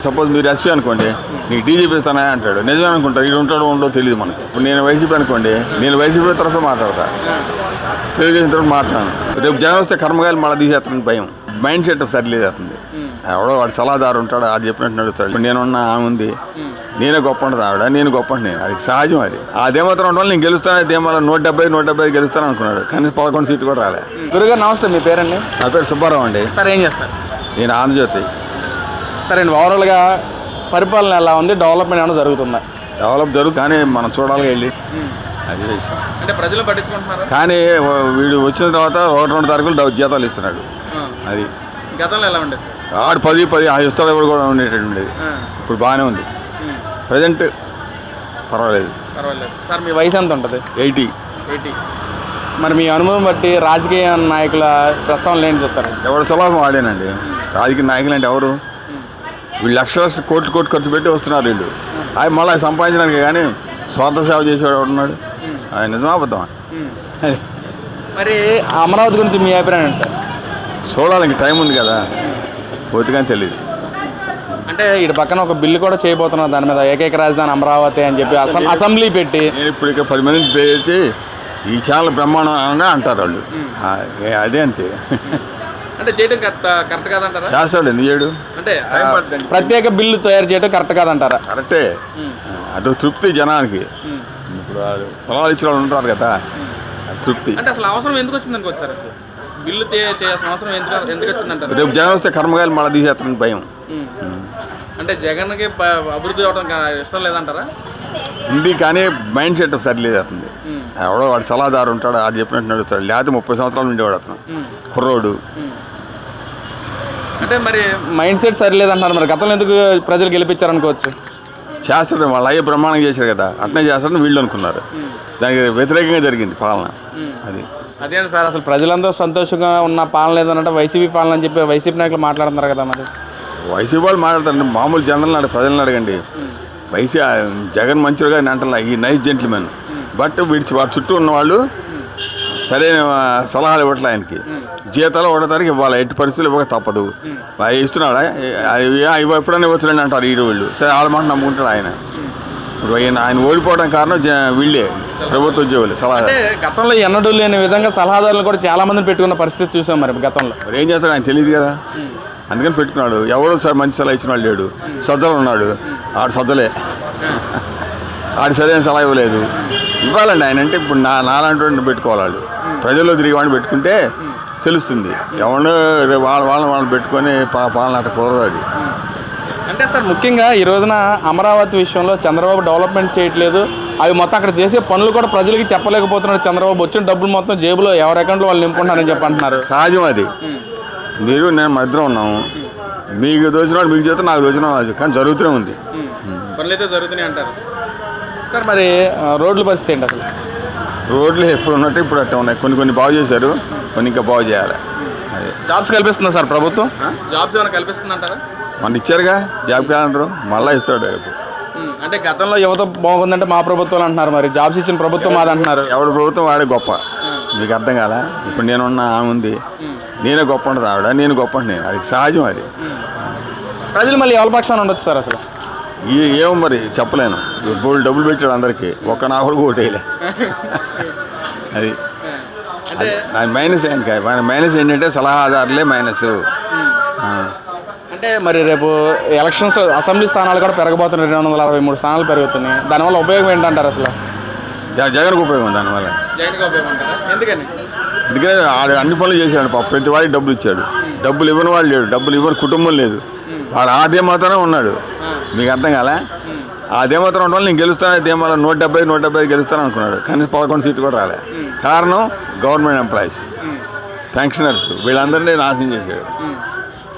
Suppose మీరు SP అనుకోండి, నీకు డీజీపీ ఇస్తానా అంటాడు. నిజమే అనుకుంటారు, ఇక్కడ ఉంటాడో ఉండో తెలియదు మనకు. ఇప్పుడు నేను వైసీపీ అనుకోండి, నేను వైసీపీ తరఫు మాట్లాడతా, తెలుగుదేశం తరఫు మాట్లాడను. రేపు జనం వస్తే కర్మగాయలు మళ్ళీ తీసేస్తాను భయం. మైండ్ సెట్ సరిలేదు అవుతుంది. ఎవడో వాడు సలహాదారు ఉంటాడు, ఆడు చెప్పినట్టు నడుస్తాడు. ఇప్పుడు నేనున్నా ఆమె ఉంది, నేనే గొప్ప ఉంటుంది ఆవిడ, నేను గొప్ప అంటే నేను, అది సహజం. అది అదేమాత్రం ఉండడం వల్ల నేను గెలుస్తాను, అదేమో 170 గెలుస్తాను అనుకున్నాడు, కానీ 11 సీట్లు కూడా రాలే. గురుగారు నమస్తే, మీ పేరండి? నా పేరు సుబ్బారావు అండి. సార్ ఏం చేస్తారు? నేను ఆంధ్రజ్యోతి. సరే అండి, ఓవరాల్గా పరిపాలన ఎలా ఉంది? డెవలప్మెంట్ ఏమైనా జరుగుతుందా? డెవలప్ జరుగుతుంది, కానీ మనం చూడాలి వెళ్ళి, అది విషయం. అంటే ప్రజలు పట్టించుకుంటున్నారు, కానీ వీడు వచ్చిన తర్వాత 1-2 తారీఖులు జీతాలు ఇస్తున్నాడు. అది గతంలో ఎలా ఉండేది సార్? ఆడు 10 ఇస్తాడు కూడా ఉండేటటువంటిది. ఇప్పుడు బాగానే ఉంది, ప్రజెంట్ పర్వాలేదు. సార్ మీ వయసు ఎంత ఉంటుంది? 80. మరి మీ అనుభవం బట్టి రాజకీయ నాయకుల ప్రస్తావనలు ఏంటి చెప్తారు? ఎవరు సలహా వాడేనండి. రాజకీయ నాయకులు అంటే ఎవరు? వీళ్ళు లక్షల కోట్లు ఖర్చు పెట్టి వస్తున్నారు వీళ్ళు. ఆయన మళ్ళీ సంపాదించడానికి, కానీ స్వార్థ సేవ చేసేవాడు ఉన్నాడు. ఆయన నిజమా అబద్ధమా? మరి అమరావతి గురించి మీ అభిప్రాయం ఏంటి సార్? చూడాలి, టైం ఉంది కదా, పూర్తిగా తెలియదు. అంటే ఇటు పక్కన ఒక బిల్లు కూడా చేయబోతున్నారు దాని మీద, ఏకైక రాజధాని అమరావతి అని చెప్పి అసెంబ్లీ పెట్టి. నేను ఇప్పుడు ఇక్కడ 10 మందిని పేర్చి ఈ ఛానల్ బ్రహ్మాండం అని అంటారు వాళ్ళు. అదే అంతే. అంటే చేయడం కరెక్ట్ కాదంటారా? చేస్తాడు, ఎందుకు చేయడు? అంటే ప్రత్యేక బిల్లు తయారు చేయడం కరెక్ట్ కాదంటారా? కరెక్టే, అదో తృప్తి జనానికి. ఇప్పుడు పొలాలు ఇచ్చిన వాళ్ళు ఉంటారు కదా, తృప్తి. అంటే అసలు అవసరం ఎందుకు వచ్చింది అనుకోవచ్చు సార్? అసలు బిల్లు చేయాల్సిన అవసరం ఎందుకు వచ్చిందంటారు? రేపు జనం వస్తే కర్మగాయలు మళ్ళీ తీసేస్తారని భయం. అంటే జగన్కి అభివృద్ధి అవడం ఇష్టం లేదంటారా? ఉంది, కానీ మైండ్ సెట్ సరిలేదు అవుతుంది. ఎవడో వాడు సలహాదారు ఉంటాడు, ఆడు చెప్పినట్టు నడుస్తాడు. లేకపోతే 30 సంవత్సరాలు ఉండేవాడు అతను, కుర్రోడు. అంటే మరి మైండ్ సెట్ సరిలేదంటారు. మరి గతంలో ఎందుకు ప్రజలు గెలిపించారనుకోవచ్చు? చేస్తాడు, వాళ్ళు అయ్యే బ్రహ్మాండంగా చేశారు కదా, అట్నే చేస్తారని వీళ్ళు అనుకున్నారు. దానికి వ్యతిరేకంగా జరిగింది పాలన. అదే సార్, అసలు ప్రజలందరూ సంతోషంగా ఉన్న పాలన లేదనంటే వైసీపీ పాలన అని చెప్పి వైసీపీ నాయకులు మాట్లాడుతున్నారు కదా. మరి వైసీపీ వాళ్ళు మాట్లాడతారండి, మామూలు జనరల్ ప్రజలను అడగండి. జగన్ మంచిగా అంటారు, ఈ నైస్ జెంట్మెన్. బట్ వాడి చుట్టూ ఉన్నవాళ్ళు సరైన సలహాలు ఇవ్వట్లే. ఆయనకి జీతాలు 1వ తారీఖు ఇవ్వాలి, ఎట్టి పరిస్థితులు ఇవ్వక తప్పదు. ఇస్తున్నాడా? ఎప్పుడైనా ఇవ్వచ్చులేండి అంటారు ఈ వీళ్ళు. సరే, వాళ్ళ మాట నమ్ముకుంటాడు ఆయన. ఇప్పుడు ఆయన ఓడిపోవడం కారణం వీళ్ళే, ప్రభుత్వ ఉద్యోగులు సలహాదారు. గతంలో ఎన్నడూ లేని విధంగా సలహాదారులు కూడా చాలా మందిని పెట్టుకున్న పరిస్థితి చూసాం. మరి గతంలో మరి ఏం చేస్తాడు ఆయన తెలియదు కదా, అందుకని పెట్టుకున్నాడు. ఎవరో సార్ మంచి సలహా ఇచ్చిన వాళ్ళు లేడు. సజ్జలు ఉన్నాడు, ఆడు సజ్జలే, ఆడు సరైన సలహా ఇవ్వలేదు. ఇవ్వాలండి ఆయన అంటే. ఇప్పుడు నాలాంటి వాడిని పెట్టుకోవాలి, వాళ్ళు ప్రజల్లో తిరిగి వాడిని పెట్టుకుంటే తెలుస్తుంది. ఎవరు వాళ్ళని పెట్టుకొని పాలన అట్ట కుదరదు. అది అంటే సార్, ముఖ్యంగా ఈ రోజున అమరావతి విషయంలో చంద్రబాబు డెవలప్మెంట్ చేయట్లేదు. అవి మొత్తం అక్కడ చేసే పనులు కూడా ప్రజలకి చెప్పలేకపోతున్నాడు చంద్రబాబు. వచ్చిన డబ్బులు మొత్తం జేబులో ఎవరి అకౌంట్లో వాళ్ళు నింపుకుంటారని చెప్పి అంటున్నారు. సహజం అది. మీరు నేను మా ఇద్దరం ఉన్నాము, మీకు దోచినాడు మీకు చేస్తే నాకు దోచిన, కానీ జరుగుతూనే ఉంది. పనులు అయితే జరుగుతున్నాయి అంటారు సార్. మరి రోడ్ల పరిస్థితి ఏంటి అసలు? రోడ్లు ఎప్పుడు ఉన్నట్టు ఇప్పుడు అట్లా ఉన్నాయి. కొన్ని బాగు చేశారు, కొన్ని ఇంకా బాగు చేయాలి. అదే జాబ్స్ కల్పిస్తుందా సార్ ప్రభుత్వం? జాబ్స్ ఏమైనా కల్పిస్తుంది అంటారా? మన ఇచ్చారుగా జాబ్ క్యాలెండర్, మళ్ళీ ఇస్తాడు. అంటే గతంలో యువత బాగుందంటే మా ప్రభుత్వాలు అంటున్నారు, మరి జాబ్స్ ఇచ్చిన ప్రభుత్వం మాది అంటున్నారు. ఎవరి ప్రభుత్వం వాడే గొప్ప, మీకు అర్థం కాలా? ఇప్పుడు నేనున్న ఆమె ఉంది, నేనే గొప్ప ఉంటుంది ఆవిడ, నేను గొప్ప అంటే నేను, అది సహజం. అది ప్రజలు మళ్ళీ ఎవరి పక్షాన్ని ఉండొచ్చు సార్? అసలు ఏమో మరి చెప్పలేను. బోల్డ్ డబ్బులు పెట్టాడు అందరికీ, ఒక్క నా కూడా ఓటేయలే. అది మైనస్ మైనస్ ఏంటంటే సలహాదారులే మైనస్. అంటే మరి రేపు ఎలక్షన్స్, అసెంబ్లీ స్థానాలు కూడా పెరగబోతున్నాయి, 263 స్థానాలు పెరుగుతున్నాయి. దానివల్ల ఉపయోగం ఏంటంటారు అసలు? జగన్కి ఉపయోగం దానివల్ల. ఎందుకని? ఎందుకంటే అన్ని పనులు చేశాడు పాప, ప్రతి వాడికి డబ్బులు ఇచ్చాడు. డబ్బులు ఇవ్వని వాళ్ళు లేడు, డబ్బులు ఇవ్వని కుటుంబం లేదు. వాడు అదే మాత్రమే ఉన్నాడు, మీకు అర్థం కాలే? అదే మాత్రం ఉండడం వల్ల నేను గెలుస్తాను, అదే మళ్ళీ 170 గెలుస్తాను అనుకున్నాడు, కానీ 11 సీట్లు కూడా రాలే. కారణం గవర్నమెంట్ ఎంప్లాయీస్, పెన్షనర్స్, వీళ్ళందరినీ నాశనం చేశాడు.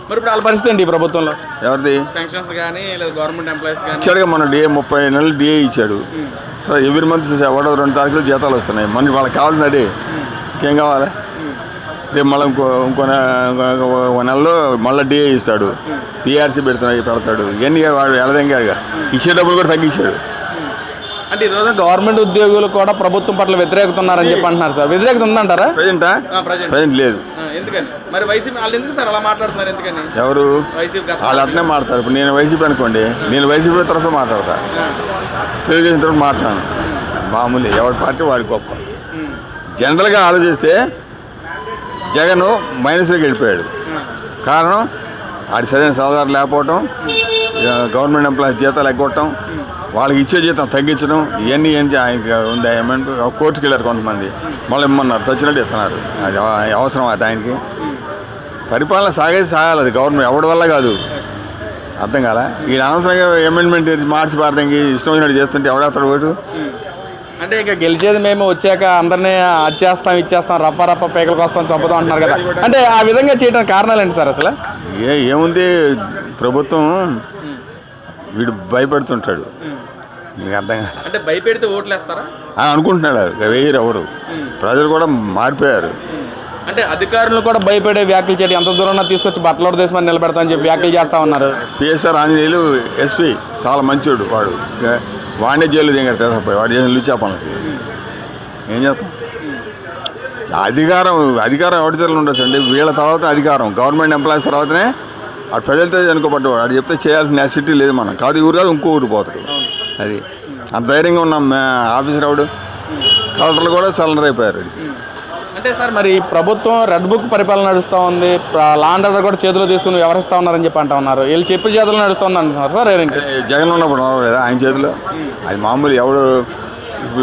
మరి ఇప్పుడు వాళ్ళ పరిస్థితి ఏంటి ఈ ప్రభుత్వంలో? ఎవరిది? పెన్షన్స్ కానీ లేదా గవర్నమెంట్ ఎంప్లాయీస్ కానీ ఇచ్చాడుగా, మన 30 నెలలు డిఏ ఇచ్చాడు. సరే, ఎవ్రీ మంత్ 1-2 తారీఖులు జీతాలు వస్తున్నాయి. మనకి వాళ్ళకి కావాల్సింది అదే, ఇంకేం కావాలి? రేపు మళ్ళీ ఇంకో నెలలో మళ్ళీ డిఏ ఇస్తాడు, పిఆర్సీ పెడతాడు. ఇవన్నీ వాడు ఎలదంగా ఇచ్చే డబ్బులు కూడా తగ్గించాడు. అంటే ఈ రోజు గవర్నమెంట్ ఉద్యోగులు కూడా ప్రభుత్వం పట్ల వ్యతిరేకత ఉన్నారని చెప్పి అంటున్నారు సార్. వ్యతిరేకత ఉందంటారా? ప్రజెంట్ లేదు. ఎందుకని మరి వైసీపీ వాళ్ళు ఎందుకు సార్ అలా మాట్లాడుతున్నారు? ఎందుకని ఎవరు వైసీపీ వాళ్ళు అట్నే మాట్లాడతారు. ఇప్పుడు నేను వైసీపీ అనుకోండి, నేను వైసీపీ తరఫు మాట్లాడతా, తెలుగుదేశం తరఫు మాట్లాడను. మామూలు ఎవరి పార్టీ వాడి గొప్ప. జనరల్గా ఆలోచిస్తే జగన్ మైనస్లోకి వెళ్ళిపోయాడు. కారణం ఆడి సరైన సహకారం లేకపోవటం, గవర్నమెంట్ ఎంప్లాయీస్ జీతాలు ఎగ్గొట్టడం, వాళ్ళకి ఇచ్చే జీతం తగ్గించడం, ఇవన్నీ ఏంటి ఆయనకి ఉంది. ఏమంటే కోర్టుకు వెళ్ళారు కొంతమంది, మళ్ళీ ఇమ్మన్నారు, సచ్చినట్టు ఇస్తున్నారు. అది అవసరం అది ఆయనకి. పరిపాలన సాగాలి, అది గవర్నమెంట్ ఎవరి వల్ల కాదు. అర్థం కాలా? ఈ అనవసరంగా అమెండ్మెంట్ మార్చి పారదంగి ఇష్టం వచ్చినట్టు చేస్తుంటే ఎవడేస్తాడు ఓటు? అంటే ఇక గెలిచేది మేము వచ్చాక అందరినీ అది ఇచ్చేస్తాం, రప్ప పేకలకు వస్తాం, చంపుతాం అంటున్నారు కదా. అంటే ఆ విధంగా చేయడానికి కారణాలు ఏంటి సార్ అసలు? ఏముంది, ప్రభుత్వం వీడు భయపడుతుంటాడు. మీకు అర్థం కాదు. అంటే భయపెడితే ఓట్లు వేస్తారా అనుకుంటున్నాడు. వేయరు ఎవరు, ప్రజలు కూడా మారిపోయారు. అంటే అధికారులు కూడా భయపడే వ్యాఖ్యలు చేయడం, ఎంత దూరం తీసుకొచ్చి బట్టలు దేశమని నిలబెడతామని చెప్పి వ్యాఖ్యలు చేస్తా ఉన్నారు. పిఎస్ఆర్ ఆంజనేయులు ఎస్పీ చాలా మంచోడు. వాడినే జైలు దిగారు తప్ప వాడు చేసిన లుచ్చా పనులకి ఏం చేస్తాం? అధికారం ఎవరి చేతుల్లో ఉండొచ్చు అండి. వీళ్ళ తర్వాత అధికారం గవర్నమెంట్ ఎంప్లాయీస్ తర్వాతనే వాడు ప్రజలతో అనుకోబడ్డాడు. వాడు చెప్తే చేయాల్సిన నెసిటీ లేదు. మనం కాదు ఊరు కాదు ఇంకో ఊరు పోతాడు. అది అంత ధైర్యంగా ఉన్నాం. ఆఫీసర్ ఎవడు, కలెక్టర్లు కూడా సరెండర్ అయిపోయారు. అంటే సార్ మరి ప్రభుత్వం రెడ్ బుక్ పరిపాలన నడుస్తూ ఉంది, లా అండ్ ఆర్డర్ కూడా చేతిలో తీసుకుని వ్యవహరిస్తూ ఉన్నారని చెప్పి అంటా ఉన్నారు. వీళ్ళు చెప్పి చేతులు నడుస్తుంది అంటున్నారు సార్. జగన్ ఉన్నప్పుడు లేదా ఆయన చేతిలో? అది మామూలు. ఎవడు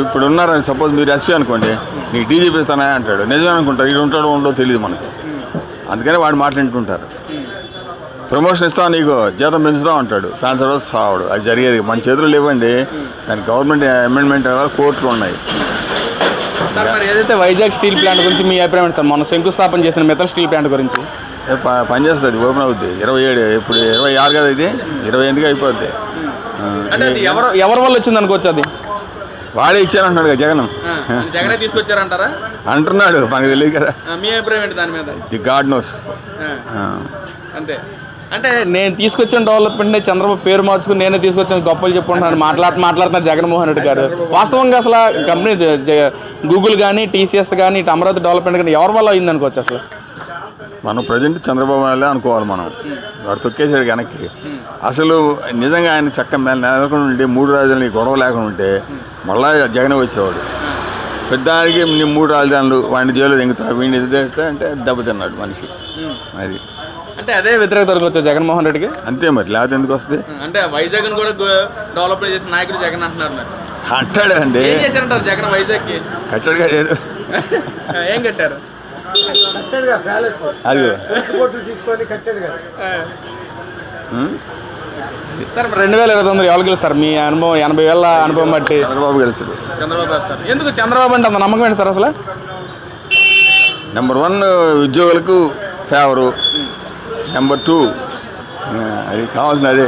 ఇప్పుడు ఉన్నారని సపోజ్ మీరు ఎస్పీ అనుకోండి, నీకు డీజీపీ ఇస్తానా అంటాడు. నిజమే అనుకుంటారు, ఇది ఉంటాడో ఉండో తెలియదు మనకు. అందుకని వాడు మాట్లాడుతుంటారు. ప్రమోషన్ ఇస్తాం, నీకు జీతం పెంచుతాం అంటాడు. దాని తర్వాత సావడు. అది జరిగేది మన చేతులు లేవండి. దానికి గవర్నమెంట్ అమెండ్మెంట్ కోర్టులు ఉన్నాయి. సార్ మరి ఏదైతే వైజాగ్ స్టీల్ ప్లాంట్ గురించి మీ అభిప్రాయం సార్? మొన్న శంకుస్థాపన చేసిన మిత్తల్ స్టీల్ ప్లాంట్ గురించి పనిచేస్తుంది, ఓపెన్ అవుద్ది 27, ఇప్పుడు 26 కదా, ఇది 28కి అయిపోద్ది. అంటే అది ఎవరి వల్ల వచ్చింది అనుకోవచ్చు? అది వాడే ఇచ్చారంటున్నాడు కదా జగన్. జగనే తీసుకొచ్చారంటారా? అంటున్నాడు, మనకు తెలియదు కదా. మీ అభిప్రాయం ఏంటి దాని మీద? The God knows. అంతే. అంటే నేను తీసుకొచ్చిన డెవలప్మెంట్ చంద్రబాబు పేరు మార్చుకుని నేనే తీసుకొచ్చాను గొప్పలు చెప్పుకుంటున్నాను మాట్లాడుతున్నారు జగన్మోహన్ రెడ్డి గారు. వాస్తవంగా అసలు కంపెనీ గూగుల్ కానీ టీసీఎస్ కానీ ఇటు అమరావతి డెవలప్మెంట్ కానీ ఎవరి వల్ల అయింది అనుకోవచ్చు? అసలు మనం ప్రజెంట్ చంద్రబాబు నాయుడు అనుకోవాలి. మనం వాడు తొక్కేసాడు వెనక్కి. అసలు నిజంగా ఆయన చక్క నెలకొని ఉంటే 3 రాజధానులు గొడవ లేకుండా ఉంటే మళ్ళా జగన్ వచ్చేవాడు. పెద్దానికి 3 రాజధానులు వాడిని జైలు దింగుతా, వీడిని ఎదుగుతా అంటే దెబ్బతిన్నాడు మనిషి. అది అంటే అదే వ్యతిరేకత వచ్చా జగన్మోహన్ రెడ్డికి? అంతే మరి, లేకపోతే ఎందుకు వస్తుంది? అంటే వైజాగ్ కూడా డెవలప్మెంట్ చేసిన నాయకుడు జగన్ అంటున్నారు. అంటాడు అండి. జగన్ వైజాగ్ కట్టాడుగా, లేదు ఏం కట్టారు? అది సార్ 2029 ఎవరు గెలుస్తారు మీ అనుభవం? 80,000 అనుభవం బట్టి చంద్రబాబు గెలుస్తాడు. చంద్రబాబు వేస్తారు. ఎందుకు చంద్రబాబు అంటే అంత నమ్మకం ఏంటి సార్ అసలు? నెంబర్ 1 ఉద్యోగులకు ఫేవరు, నెంబర్ 2 అది కావాల్సిన అదే.